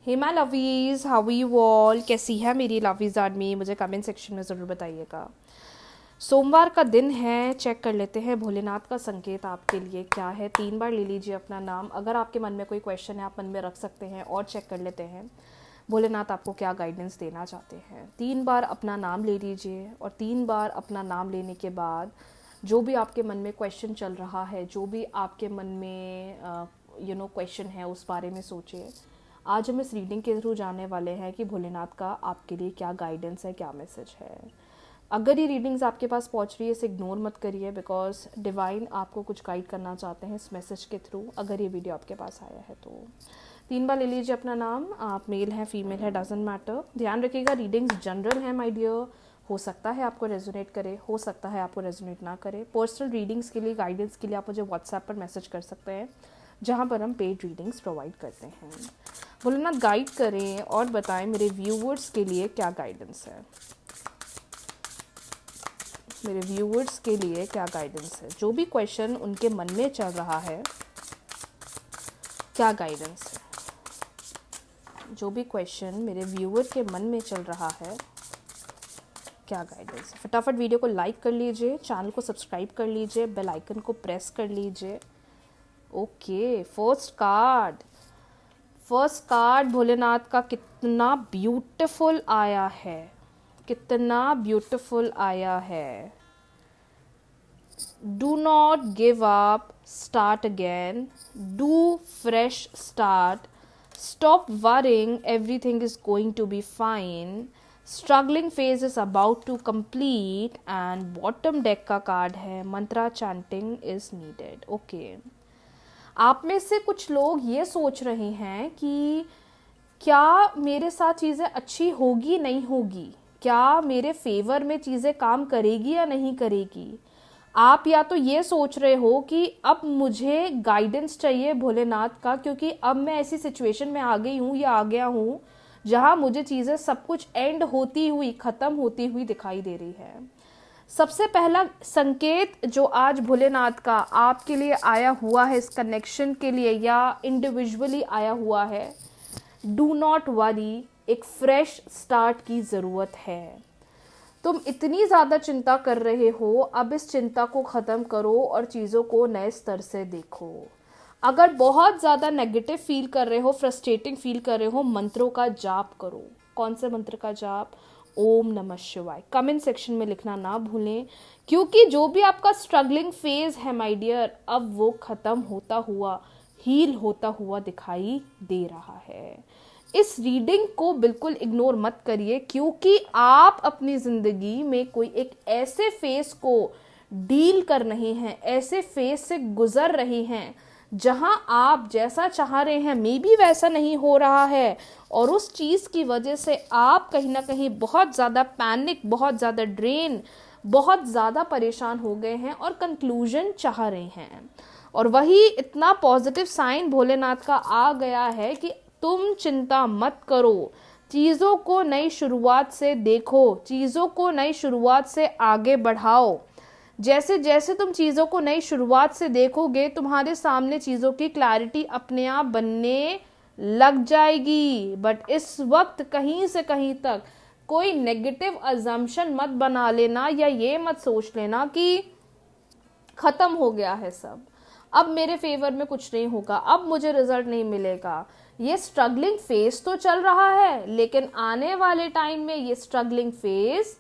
Hey my lovies, how you all. कैसी है मेरी लवीज आर्मी, मुझे कमेंट सेक्शन में ज़रूर बताइएगा। सोमवार का दिन है, चेक कर लेते हैं भोलेनाथ का संकेत आपके लिए क्या है। 3 बार ले लीजिए अपना नाम। अगर आपके मन में कोई क्वेश्चन है आप मन में रख सकते हैं और चेक कर लेते हैं भोलेनाथ आपको क्या गाइडेंस देना चाहते हैं। 3 बार अपना नाम ले लीजिए और 3 बार अपना नाम लेने के बाद जो भी आपके मन में क्वेश्चन चल रहा है, जो भी आपके मन में क्वेश्चन है, उस बारे में सोचिए। आज हम इस रीडिंग के थ्रू जानने वाले हैं कि भोलेनाथ का आपके लिए क्या गाइडेंस है, क्या मैसेज है। अगर ये रीडिंग्स आपके पास पहुंच रही है इसे इग्नोर मत करिए, बिकॉज डिवाइन आपको कुछ गाइड करना चाहते हैं इस मैसेज के थ्रू। अगर ये वीडियो आपके पास आया है तो 3 बार ले लीजिए अपना नाम। आप मेल हैं, फीमेल है, डजेंट मैटर। ध्यान रखिएगा रिडिंग्स जनरल है माय डियर। हो सकता है आपको रेजोनेट करे, हो सकता है आपको रेजोनेट ना करे। पर्सनल रीडिंग्स के लिए, गाइडेंस के लिए आप मुझे व्हाट्सएप पर मैसेज कर सकते हैं, जहाँ पर हम पेड रीडिंग्स प्रोवाइड करते हैं। भोलेनाथ गाइड करें और बताएं मेरे व्यूवर्स के लिए क्या गाइडेंस है। मेरे व्यूवर्स के लिए क्या गाइडेंस है, जो भी क्वेश्चन उनके मन में चल रहा है क्या गाइडेंस है। जो भी क्वेश्चन मेरे व्यूवर के मन में चल रहा है क्या गाइडेंस है। फटाफट वीडियो को लाइक कर लीजिए, चैनल को सब्सक्राइब कर लीजिए, बेल आइकन को प्रेस कर लीजिए। ओके, फर्स्ट कार्ड भोलेनाथ का कितना ब्यूटीफुल आया है, कितना ब्यूटीफुल आया है। Do not give up, start again, do fresh start, stop worrying, everything is going to be fine, struggling phase is about to complete. And bottom deck का card है mantra chanting is needed. Okay, आप में से कुछ लोग ये सोच रहे हैं कि क्या मेरे साथ चीज़ें अच्छी होगी नहीं होगी, क्या मेरे फेवर में चीज़ें काम करेगी या नहीं करेगी। आप या तो ये सोच रहे हो कि अब मुझे गाइडेंस चाहिए भोलेनाथ का, क्योंकि अब मैं ऐसी सिचुएशन में आ गई हूँ या आ गया हूँ जहाँ मुझे चीज़ें सब कुछ एंड होती हुई, ख़त्म होती हुई दिखाई दे रही है। सबसे पहला संकेत जो आज भोलेनाथ का आपके लिए आया हुआ है, इस कनेक्शन के लिए या इंडिविजुअली आया हुआ है, डू नॉट वरी, एक फ्रेश स्टार्ट की ज़रूरत है। तुम इतनी ज़्यादा चिंता कर रहे हो, अब इस चिंता को ख़त्म करो और चीज़ों को नए स्तर से देखो। अगर बहुत ज़्यादा नेगेटिव फील कर रहे हो, फ्रस्ट्रेटिंग फील कर रहे हो, मंत्रों का जाप करो। कौन से मंत्र का जाप? ओम नमः शिवाय। कमेंट सेक्शन में लिखना ना भूलें, क्योंकि जो भी आपका स्ट्रगलिंग फेज है माय डियर, अब वो ख़त्म होता हुआ, हील होता हुआ दिखाई दे रहा है। इस रीडिंग को बिल्कुल इग्नोर मत करिए, क्योंकि आप अपनी ज़िंदगी में कोई एक ऐसे फेस को डील कर रहे हैं, ऐसे फेस से गुजर रहे हैं जहां आप जैसा चाह रहे हैं मे बी वैसा नहीं हो रहा है, और उस चीज़ की वजह से आप कहीं ना कहीं बहुत ज़्यादा पैनिक, बहुत ज़्यादा ड्रेन, बहुत ज़्यादा परेशान हो गए हैं और कंक्लूजन चाह रहे हैं। और वही इतना पॉजिटिव साइन भोलेनाथ का आ गया है कि तुम चिंता मत करो, चीज़ों को नई शुरुआत से देखो, चीज़ों को नई शुरुआत से आगे बढ़ाओ। जैसे जैसे तुम चीज़ों को नई शुरुआत से देखोगे, तुम्हारे सामने चीज़ों की क्लैरिटी अपने आप बनने लग जाएगी। बट इस वक्त कहीं से कहीं तक कोई नेगेटिव अजम्पशन मत बना लेना, या ये मत सोच लेना कि ख़त्म हो गया है सब, अब मेरे फेवर में कुछ नहीं होगा, अब मुझे रिजल्ट नहीं मिलेगा। ये स्ट्रगलिंग फेज तो चल रहा है, लेकिन आने वाले टाइम में ये स्ट्रगलिंग फेज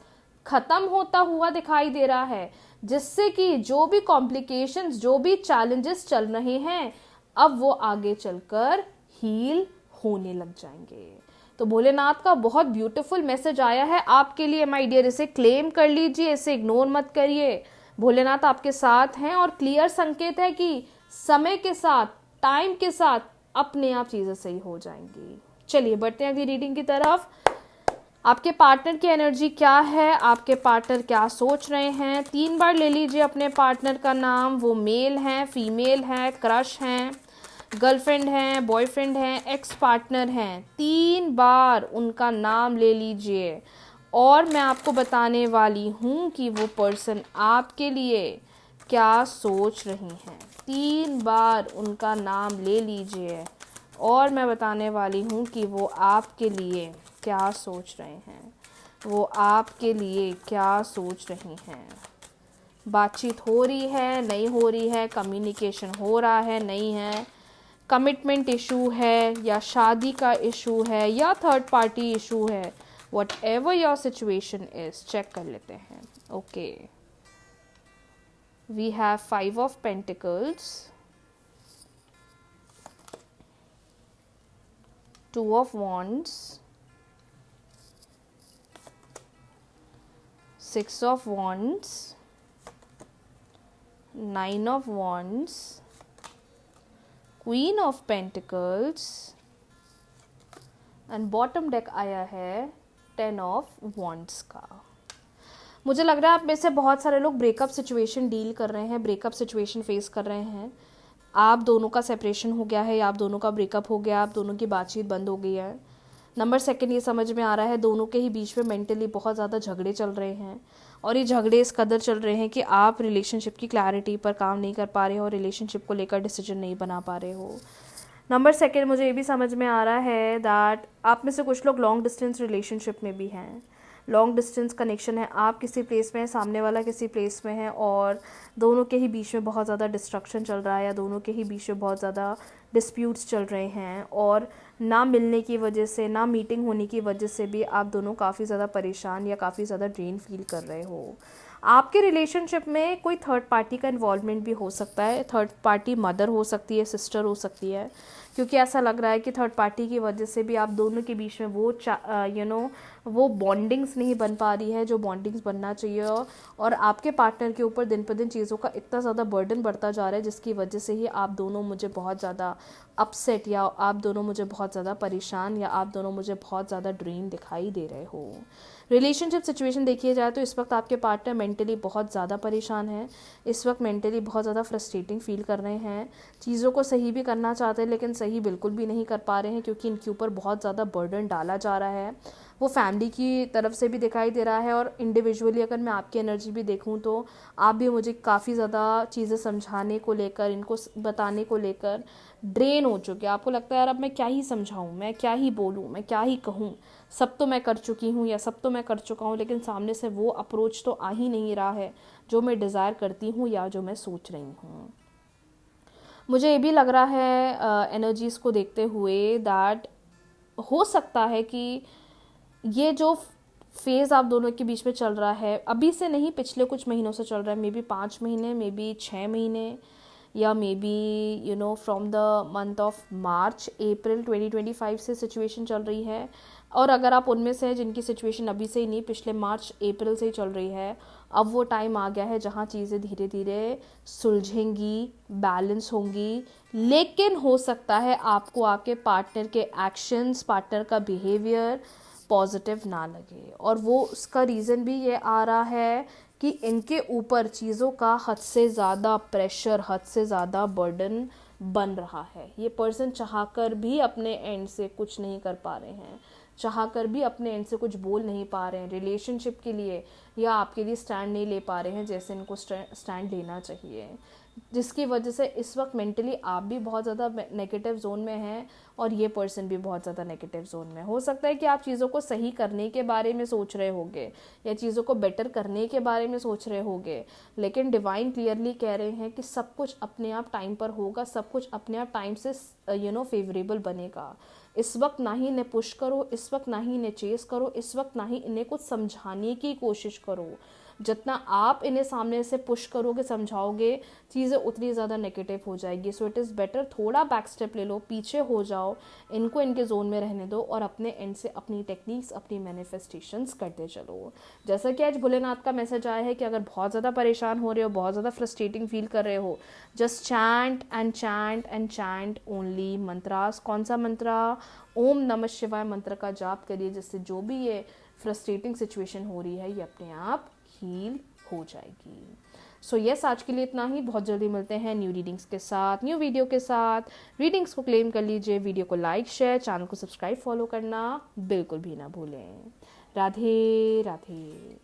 खत्म होता हुआ दिखाई दे रहा है, जिससे कि जो भी कॉम्प्लिकेशंस, जो भी चैलेंजेस चल रहे हैं, अब वो आगे चलकर हील होने लग जाएंगे। तो भोलेनाथ का बहुत ब्यूटीफुल मैसेज आया है आपके लिए माय डियर। इसे क्लेम कर लीजिए, इसे इग्नोर मत करिए। भोलेनाथ आपके साथ हैं और क्लियर संकेत है कि समय के साथ, टाइम के साथ अपने आप चीज़ें सही हो जाएंगी। चलिए बढ़ते हैं अगली रीडिंग की तरफ। आपके पार्टनर की एनर्जी क्या है, आपके पार्टनर क्या सोच रहे हैं। 3 बार ले लीजिए अपने पार्टनर का नाम। वो मेल हैं, फीमेल हैं, क्रश हैं, गर्लफ्रेंड हैं, बॉयफ्रेंड हैं, एक्स पार्टनर हैं। 3 बार उनका नाम ले लीजिए और मैं आपको बताने वाली हूँ कि वो पर्सन आपके लिए क्या सोच रही हैं। 3 बार उनका नाम ले लीजिए और मैं बताने वाली हूँ कि वो आपके लिए क्या सोच रहे हैं, वो आपके लिए क्या सोच रही हैं। बातचीत हो रही है, नहीं हो रही है, कम्युनिकेशन हो रहा है, नहीं है, कमिटमेंट इशू है, या शादी का इशू है, या थर्ड पार्टी इशू है, whatever your situation is, check कर लेते हैं। Okay, we have 5 of pentacles, 2 of wands, 6 of wands, 9 of wands, Queen of Pentacles, and bottom deck आया है 10 ऑफ wands का। मुझे लग रहा है आप में से बहुत सारे लोग ब्रेकअप सिचुएशन डील कर रहे हैं, ब्रेकअप सिचुएशन फेस कर रहे हैं। आप दोनों का सेपरेशन हो गया है, या आप दोनों का ब्रेकअप हो गया, आप दोनों की बातचीत बंद हो गई है। नंबर 2 ये समझ में आ रहा है दोनों के ही बीच में मेंटली बहुत ज़्यादा झगड़े चल रहे हैं, और ये झगड़े इस कदर चल रहे हैं कि आप रिलेशनशिप की क्लैरिटी पर काम नहीं कर पा रहे हो, रिलेशनशिप को लेकर डिसीजन नहीं बना पा रहे हो। नंबर 2 मुझे ये भी समझ में आ रहा है दैट आप में से कुछ लोग लॉन्ग डिस्टेंस रिलेशनशिप में भी हैं। लॉन्ग डिस्टेंस कनेक्शन है, आप किसी प्लेस में है, सामने वाला किसी प्लेस में है, और दोनों के ही बीच में बहुत ज़्यादा डिस्ट्रक्शन चल रहा है, या दोनों के ही बीच में बहुत ज़्यादा डिस्प्यूट्स चल रहे हैं, और ना मिलने की वजह से, ना मीटिंग होने की वजह से भी आप दोनों काफ़ी ज़्यादा परेशान या काफ़ी ज़्यादा ड्रेन फील कर रहे हो। आपके रिलेशनशिप में कोई थर्ड पार्टी का इन्वॉल्वमेंट भी हो सकता है। थर्ड पार्टी मदर हो सकती है, सिस्टर हो सकती है, क्योंकि ऐसा लग रहा है कि थर्ड पार्टी की वजह से भी आप दोनों के बीच में वो वो बॉन्डिंग्स नहीं बन पा रही है जो बॉन्डिंग्स बनना चाहिए, और आपके पार्टनर के ऊपर दिन पर दिन चीज़ों का इतना ज़्यादा बर्डन बढ़ता जा रहा है, जिसकी वजह से ही आप दोनों मुझे बहुत ज़्यादा अपसेट, या आप दोनों मुझे बहुत ज़्यादा परेशान, या आप दोनों मुझे बहुत ज़्यादा ड्रेन दिखाई दे रहे हो। रिलेशनशिप सिचुएशन देखिए जाए तो इस वक्त आपके पार्टनर मेंटली बहुत ज़्यादा परेशान है, इस वक्त मेंटली बहुत ज़्यादा फ्रस्ट्रेटिंग फील कर रहे हैं, चीज़ों को सही भी करना चाहते हैं लेकिन सही बिल्कुल भी नहीं कर पा रहे हैं, क्योंकि इनके ऊपर बहुत ज़्यादा बर्डन डाला जा रहा है। वो फैमिली की तरफ से भी दिखाई दे रहा है, और इंडिविजुअली अगर मैं आपकी एनर्जी भी देखूं तो आप भी मुझे काफ़ी ज़्यादा चीज़ें समझाने को लेकर, इनको बताने को लेकर ड्रेन हो चुके हैं। आपको लगता है यार अब मैं क्या ही समझाऊं, मैं क्या ही बोलूं, मैं क्या ही कहूं, सब तो मैं कर चुकी हूँ या सब तो मैं कर चुका हूँ, लेकिन सामने से वो अप्रोच तो आ ही नहीं रहा है जो मैं डिज़ायर करती हूँ या जो मैं सोच रही हूँ। मुझे ये भी लग रहा है एनर्जीज़ को देखते हुए दैट हो सकता है कि ये जो फेज़ आप दोनों के बीच में चल रहा है, अभी से नहीं पिछले कुछ महीनों से चल रहा है, मे बी 5 महीने, मे बी 6 महीने, या may be from the month of March April 2025 से सिचुएशन चल रही है। और अगर आप उनमें से हैं जिनकी सिचुएशन अभी से ही नहीं, पिछले मार्च अप्रैल से ही चल रही है, अब वो टाइम आ गया है जहाँ चीज़ें धीरे धीरे सुलझेंगी, बैलेंस होंगी। लेकिन हो सकता है आपको आपके पार्टनर के एक्शंस, पार्टनर का बिहेवियर पॉजिटिव ना लगे, और वो उसका रीज़न भी ये आ रहा है कि इनके ऊपर चीज़ों का हद से ज़्यादा प्रेशर, हद से ज़्यादा बर्डन बन रहा है। ये पर्सन चाहकर भी अपने एंड से कुछ नहीं कर पा रहे हैं, चाहकर भी अपने एंड से कुछ बोल नहीं पा रहे हैं रिलेशनशिप के लिए, या आपके लिए स्टैंड नहीं ले पा रहे हैं जैसे इनको स्टैंड लेना चाहिए, जिसकी वजह से इस वक्त मेंटली आप भी बहुत ज़्यादा नेगेटिव जोन में हैं, और ये पर्सन भी बहुत ज़्यादा नेगेटिव जोन में। हो सकता है कि आप चीज़ों को सही करने के बारे में सोच रहे होंगे, या चीज़ों को बेटर करने के बारे में सोच रहे होंगे, लेकिन डिवाइन क्लियरली कह रहे हैं कि सब कुछ अपने आप टाइम पर होगा, सब कुछ अपने आप टाइम से फेवरेबल बनेगा। इस वक्त ना ही इन्हें पुश करो, इस वक्त ना ही इन्हें चेस करो, इस वक्त ना ही इन्हें कुछ समझाने की कोशिश करो। जितना आप इन्हें सामने से पुश करोगे, समझाओगे, चीज़ें उतनी ज़्यादा नेगेटिव हो जाएगी। सो इट इज़ बेटर थोड़ा बैक स्टेप ले लो, पीछे हो जाओ, इनको इनके जोन में रहने दो, और अपने एंड से अपनी टेक्निक्स, अपनी मैनिफेस्टेशंस करते चलो। जैसा कि आज भोलेनाथ का मैसेज आया है कि अगर बहुत ज़्यादा परेशान हो रहे हो, बहुत ज़्यादा फ्रस्ट्रेटिंग फील कर रहे हो, just chant and chant and chant only mantras. कौन सा मंत्रा? ओम नमः शिवाय मंत्र का जाप करिए, जिससे जो भी ये फ्रस्ट्रेटिंग सिचुएशन हो रही है ये अपने आप हील हो जाएगी। सो यस, आज के लिए इतना ही। बहुत जल्दी मिलते हैं न्यू रीडिंग्स के साथ, न्यू वीडियो के साथ। रीडिंग्स को क्लेम कर लीजिए, वीडियो को लाइक, शेयर, चैनल को सब्सक्राइब, फॉलो करना बिल्कुल भी ना भूलें। राधे राधे।